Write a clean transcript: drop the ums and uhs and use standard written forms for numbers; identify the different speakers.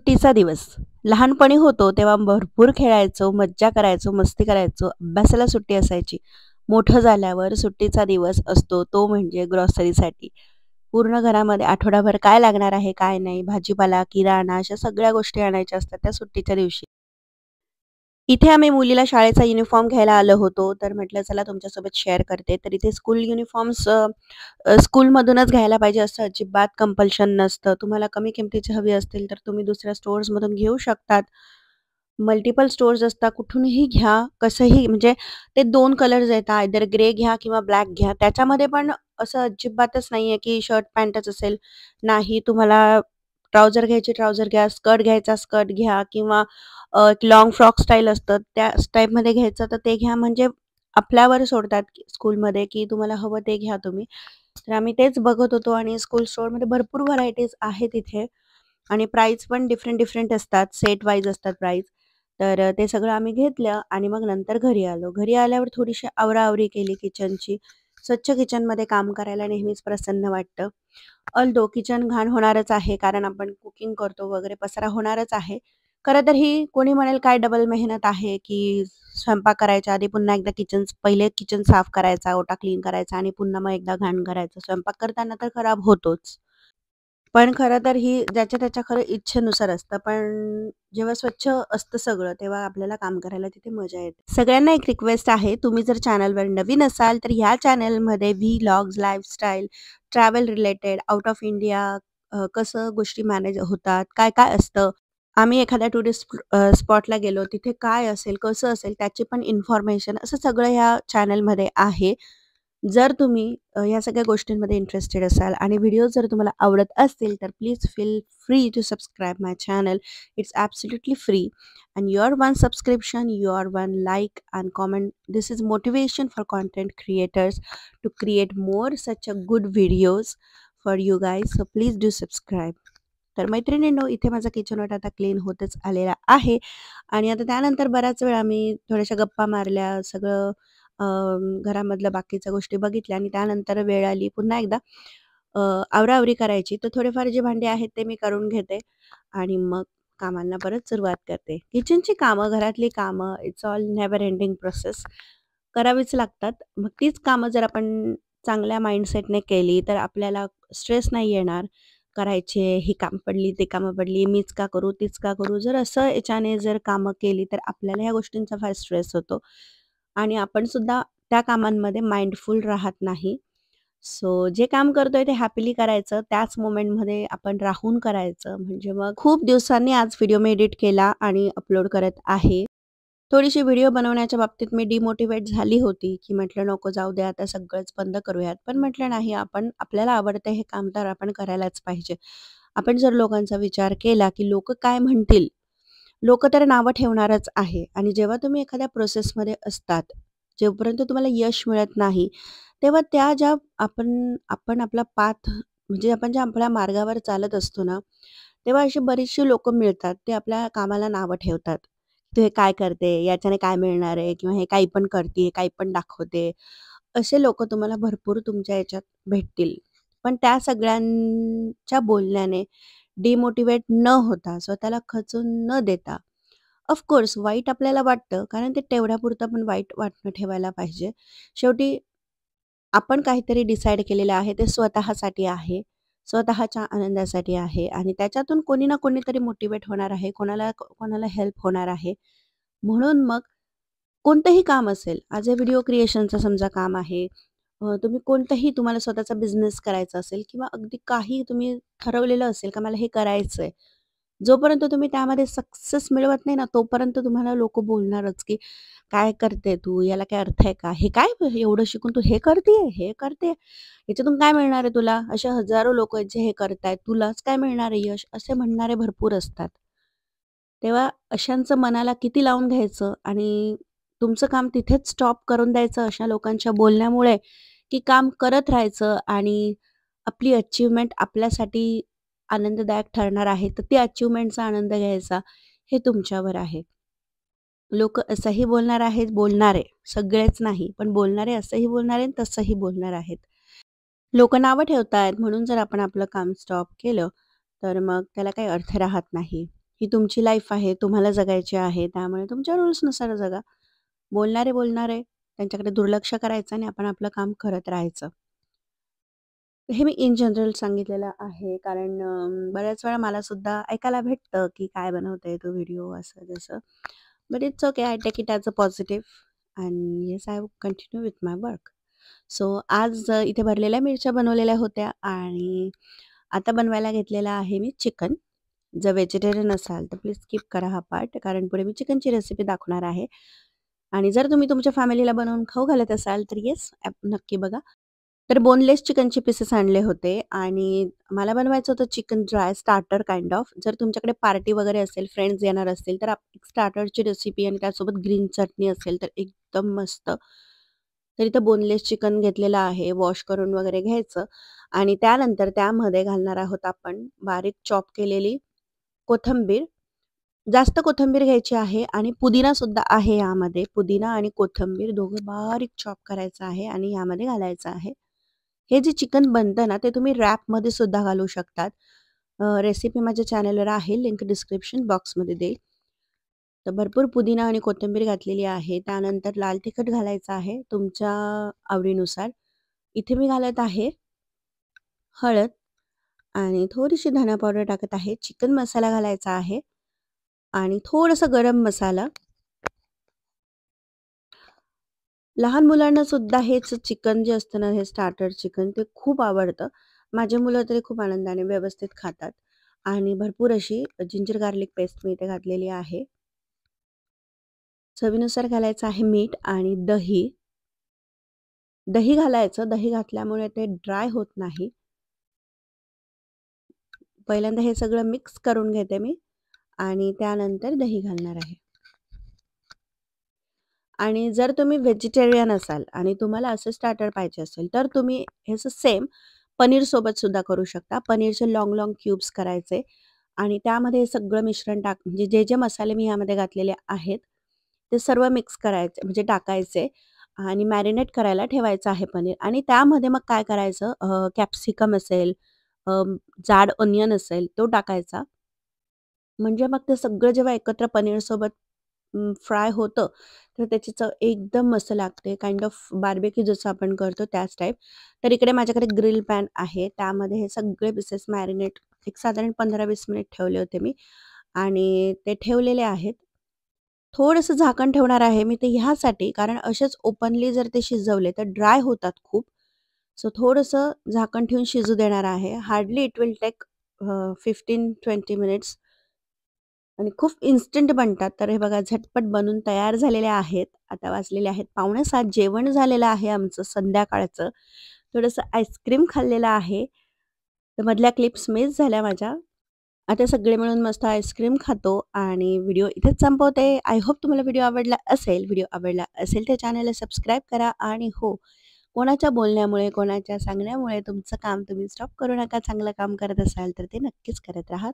Speaker 1: सुट्टीचा दिवस. लहानपणी होतो तेव्हा भरपूर खेळायचो, मज्जा करायचो, मस्ती करायचो. अभ्यासाला सुट्टी असायची. मोठं झाल्यावर सुट्टीचा दिवस असतो तो म्हणजे ग्रॉसरीसाठी. पूर्ण घरामध्ये आठवडाभर काय लागणार आहे, काय नाही, भाजीपाला, किराणा अशा सगळ्या गोष्टी आणायच्या असतात त्या सुट्टीच्या दिवशी. इथे आम्ही मुलीला शाळेचा युनिफॉर्म घ्यायला आलो होतो. तर म्हटलं चला तुमच्यासोबत शेअर करते. तर इथे स्कूल युनिफॉर्म्स स्कूलमधूनच घ्यायला पाहिजे असं अजिबात कंपल्शन नसतं. तुम्हाला कमी किमतीची हवी असतील तर तुम्ही दुसऱ्या स्टोअर्समधून घेऊ शकतात. मल्टिपल स्टोअर्स असतात. कुठूनही घ्या, कसंही म्हणजे ते 2 कलर्स आहेत. आयदर ग्रे घ्या किंवा ब्लॅक घ्या. त्याच्यामध्ये पण असं अजिबातच नाहीये की शर्ट पॅन्टच असेल. नाही तुम्हाला ट्राउझर घ्यायची ट्राउझर घ्या, स्कर्ट घ्यायचा स्कर्ट घ्या किंवा लाँग फ्रॉक स्टाईल असतं त्या टाईपमध्ये घ्यायचं तर ते घ्या. म्हणजे आपल्यावर सोडतात स्कूलमध्ये की तुम्हाला हवं ते घ्या तुम्ही. तर आम्ही तेच बघत होतो आणि स्कूल स्टोअरमध्ये भरपूर व्हरायटीज आहेत इथे आणि प्राईस पण डिफरंट डिफरंट असतात. सेट वाईज असतात प्राईस. तर ते सगळं आम्ही घेतलं आणि मग नंतर घरी आलो. घरी आल्यावर थोडीशी आवराआवरी केली किचनची. स्वच्छ किचनमध्ये काम करायला नेहमीच प्रसन्न वाटतं. अल्दो किचन घाण होणारच आहे, कारण आपण कुकिंग करतो वगैरे पसारा होणारच आहे. खरं तर ही कोणी म्हणेल काय डबल मेहनत आहे, की स्वयंपाक करायच्या आधी पुन्हा एकदा पहिले किचन साफ करायचा, ओटा क्लीन करायचा आणि पुन्हा मग एकदा घाण करायचं. स्वयंपाक करताना तर खराब होतोच. पण खरं तर ही ज्याच्या त्याच्या खरं इच्छेनुसार असतं. पण जेव्हा स्वच्छ असतं सगळं, तेव्हा आपल्याला काम करायला तिथे मजा येते. सगळ्यांना एक रिक्वेस्ट आहे, तुम्ही जर चॅनलवर नवीन असाल, तर ह्या चॅनलमध्ये vlogs, lifestyle, travel related, out of India कसं गोष्टी मॅनेज होतात, काय-काय असतं. आम्ही एखाद्या टुरिस्ट स्पॉटला गेलो, तिथे काय असेल, कसं असेल, त्याची पण इन्फॉर्मेशन असं सगळं ह्या चॅनलमध्ये आहे. जर तुम्ही ह्या सगळ्या गोष्टींमध्ये इंटरेस्टेड असाल आणि व्हिडिओज जर तुम्हाला आवडत असतील, तर please feel free to subscribe my channel. It's absolutely free and your one subscription, your one like and comment, this is motivation for content creators to create more such a good videos for you guys. So please do subscribe. तर मैत्रिणींनो, इथे माझा kitchen ओटा आता clean होतच आलेला आहे आणि आता त्यानंतर बराच वेळ आम्ही थोड्याशा गप्पा मारल्या, सगळं अ, घरामधल्या बाकीच्या गोष्टी बघितल्या आणि त्यानंतर वेळ आली पुन्हा एकदा अ, आवराआवरी करायची. तर थोडेफार जी भांडी आहेत ते मी करून घेते आणि मग कामांना परत सुरुवात करते. किचनची कामं, घरातली कामं, it's all never ending process करावीच लागतात. मग तीच कामं जर आपण चांगल्या माइंडसेटने केली, तर आपल्याला स्ट्रेस नाही येणार. करायचे, ही कामं पडली, ते कामं पडली, मीच का करू, तीच का करू? जर असं याच्याने जर कामं केली, तर आपल्याला ह्या गोष्टींचा फार स्ट्रेस होतो आणि आपण सुद्धा त्या कामांमध्ये माइंडफुल राहत नाही. सो जे काम करतोय ते हॅपीली करायचं, त्याच मोमेंटमध्ये आपण राहून करायचं. म्हणजे मग खूप दिवसांनी आज व्हिडिओ मी एडिट केला आणि अपलोड करत आहे. थोडीशी व्हिडिओ बनवण्याच्या बाबतीत मी डिमोटिवेट झाली होती, की म्हटलं नको जाऊ दे आता सगळंच बंद करूयात. पण म्हटलं नाही, आपल्याला आवडतं हे काम तर आपण करायलाच पाहिजे. आपण जर लोकांचा विचार केला, की लोकं काय म्हणतील? लोकं तर नावं ठेवणारच आहे आणि जेव्हा तुम्ही एखाद्या प्रोसेसमध्ये असतात, जोपर्यंत तुम्हाला यश मिळत नाही, तेव्हा त्या ज्या आपण आपण आपला पाथ म्हणजे आपण ज्या आपल्या मार्गावर चालत असतो ना, तेव्हा अशी बरीचशी लोकं मिळतात. ते आपल्या कामाला नावं ठेवतात. "तू हे काय करते? याच्याने काय मिळणार आहे?" किंवा "हे काही पण करतीये, काही पण दाखवते." असे लोकं तुम्हाला भरपूर तुमच्या ह्याच्यात भेटतील. पण त्या सगळ्यांच्या बोलण्याने डिमोटिव्हेट न होता, स्वतःला खचून न देता, ऑफकोर्स वाईट आपल्याला वाटतं, कारण ते तेवढ्यापुरतं पण वाईट वाटणं ठेवायला पाहिजे. शेवटी आपण काहीतरी डिसाईड केलेलं आहे, ते स्वतःसाठी आहे, स्वतःच्या आनंदासाठी आहे आणि त्याच्यातून कोणी ना कोणीतरी मोटिव्हेट होणार आहे, कोणाला हेल्प होणार आहे. म्हणून मग कोणतंही काम असेल, ॲज अ व्हिडिओ क्रिएशनचं समजा काम आहे, तुम्ही कोणतंही तुम्हाला स्वतःचा बिझनेस करायचा असेल किंवा अगदी काही तुम्ही ठरवलेलं असेल का मला हे करायचंय. जोपर्यंत तुम्ही त्यामध्ये सक्सेस मिळवत नाही ना, तोपर्यंत तुम्हाला लोकं बोलणारच, की "काय करते तू? याला काय अर्थ आहे का? हे काय एवढं शिकून तू हे करतीये? हे करते? याच्यातून काय मिळणार आहे तुला? असे हजारो लोकं आहेत जे हे करतायत. तुलाच काय मिळणार आहे यश?" असे म्हणणारे भरपूर असतात. तेव्हा अशांचं मनाला किती लावून घ्यायचं आणि तुमचं काम तिथेच स्टॉप करून द्यायचं अशा लोकांच्या बोलण्यामुळे, की काम करत राहायचं आणि आपली अचीव्हमेंट आपल्यासाठी आनंददायक ठरणार आहे, तर त्या अचीव्हमेंटचा आनंद घ्यायचा हे तुमच्यावर आहे. लोकं असंही बोलणार आहेत, बोलणारे, सगळेच नाही, पण बोलणारे असंही बोलणार आहेत, तसंही बोलणार आहेत. लोकं नावं ठेवतायत म्हणून जर आपण आपलं काम स्टॉप केलं, तर मग त्याला काही अर्थ राहत नाही. ही तुमची लाईफ आहे, तुम्हाला जगायची आहे. त्यामुळे तुमच्या रूल्सनुसार जगा. बोलणारे, बोलणारे त्यांच्याकडे दुर्लक्ष करायचं आणि आपण आपलं काम करत राहायचं. हे मी इन जनरल सांगितलेलं आहे कारण बऱ्याच वेळा मला सुद्धा ऐकायला भेटतं, की "काय बनवते तू व्हिडिओ?" असं तसं. But it's okay. I take it as a positive and yes I continue with my work. So आज इथे भरलेल्या मिरच्या बनवलेल्या होत्या आणि आता बनवायला घेतलेला आहे मी चिकन. जर व्हेजिटेरियन असाल तर प्लीज स्किप करा हा पार्ट कारण पुढे मी चिकनची रेसिपी दाखवणार आहे. आणि जर तुम्ही तुमच्या फॅमिलीला बनवून खाऊ घालत असाल तर येस नक्की बघा. तर बोनलेस चिकनचे पीसेस आणले होते आणि मला बनवायचं होतं chicken dry starter kind of. जर तुमच्याकडे पार्टी वगैरे असेल, फ्रेंड्स येणार असतील तर एक स्टार्टरची रेसिपी आणि त्यासोबत ग्रीन चटणी असेल तर एकदम मस्त. तर इथं बोनलेस चिकन घेतलेलं आहे. वॉश करून वगैरे घ्यायचं आणि त्यानंतर त्यामध्ये घालणार आहोत आपण बारीक चॉप केलेली कोथिंबीर. जास्त कोथिंबीर घ्यायची आहे आणि पुदिनासुद्धा आहे यामध्ये. पुदिना आणि कोथिंबीर दोघं बारीक चॉप करायचं आहे आणि यामध्ये घालायचं आहे. हे जे चिकन बनतं ना, ते तुम्ही रॅपमध्ये सुद्धा घालू शकतात. रेसिपी माझ्या चॅनलवर आहे, लिंक डिस्क्रिप्शन बॉक्समध्ये देईल. तर भरपूर पुदिना आणि कोथिंबीर घातलेली आहे. त्यानंतर लाल तिखट घालायचं आहे तुमच्या आवडीनुसार. इथे मी घालत आहे हळद आणि थोडीशी धना पावडर टाकत आहे. चिकन मसाला घालायचा आहे आणि थोडासा गरम मसाला. लहान मुलांना सुद्धा हेच चिकन जे असतं ना, हे स्टार्टर चिकन ते खूप आवडतं. माझी मुलं तरी खूप आनंदाने व्यवस्थित खातात आणि भरपूर अशी जिंजर गार्लिक पेस्ट मी इथे घातलेली आहे. चवीनुसार घालायचं आहे मीठ आणि दही. दही घालायचं. दही घातल्यामुळे ते ड्राय होत नाही. पहिल्यांदा हे सगळं मिक्स करून घेते मी आणि त्यानंतर दही घालणार आहे. आणि जर तुम्ही व्हेजिटेरियन असाल आणि तुम्हाला असं स्टार्टर पाहिजे असेल, तर तुम्ही हे असं सेम पनीरसोबत सुद्धा करू शकता. पनीरचे लाँग क्यूब्स करायचे आणि त्यामध्ये हे सगळं मिश्रण म्हणजे जे मसाले मी ह्यामध्ये घातलेले आहेत, ते सर्व मिक्स करायचे म्हणजे टाकायचे आणि मॅरिनेट करायला ठेवायचं आहे पनीर आणि त्यामध्ये मग काय करायचं कॅप्सिकम असेल, अ, जाड ओनियन असेल, तो टाकायचा. म्हणजे मग ते सगळं जेव्हा एकत्र पनीरसोबत फ्राय होतं, तर त्याची चव एकदम मस्त लागते. काइंड ऑफ बार्बेक्यू जसं आपण करतो त्याच टाईप. तर इकडे माझ्याकडे ग्रिल पॅन आहे. त्यामध्ये हे सगळे पीसेस मॅरिनेट एक साधारण 15-20 मिनिट ठेवले होते मी आणि ते ठेवलेले आहेत. थोडंसं झाकण ठेवणार आहे मी ते ह्यासाठी, कारण असेच ओपनली जर ते शिजवले तर ड्राय होतात खूप. सो थोडंसं झाकण ठेवून शिजू देणार आहे. Hardly it will take 15-20 minutes आणि खूप इन्स्टंट बनतात. तर हे बघा झटपट बनून तयार झालेले आहेत. आता वाजलेले आहेत 6:45. जेवण झालेलं आहे आमचं संध्याकाळचं. थोडंसं आईस्क्रीम खाल्लेलं आहे. तर मधल्या क्लिप्स मिस झाल्या माझ्या. आता सगळे मिळून मस्त आईस्क्रीम खातो आणि व्हिडिओ इथेच संपवते. आय होप तुम्हाला व्हिडिओ आवडला असेल. व्हिडिओ आवडला असेल तर चॅनलला सबस्क्राईब करा आणि हो, कोणाच्या बोलण्यामुळे, कोणाच्या सांगण्यामुळे तुमचं काम तुम्ही स्टॉप करू नका. चांगलं काम करत असाल तर ते नक्कीच करत राहा.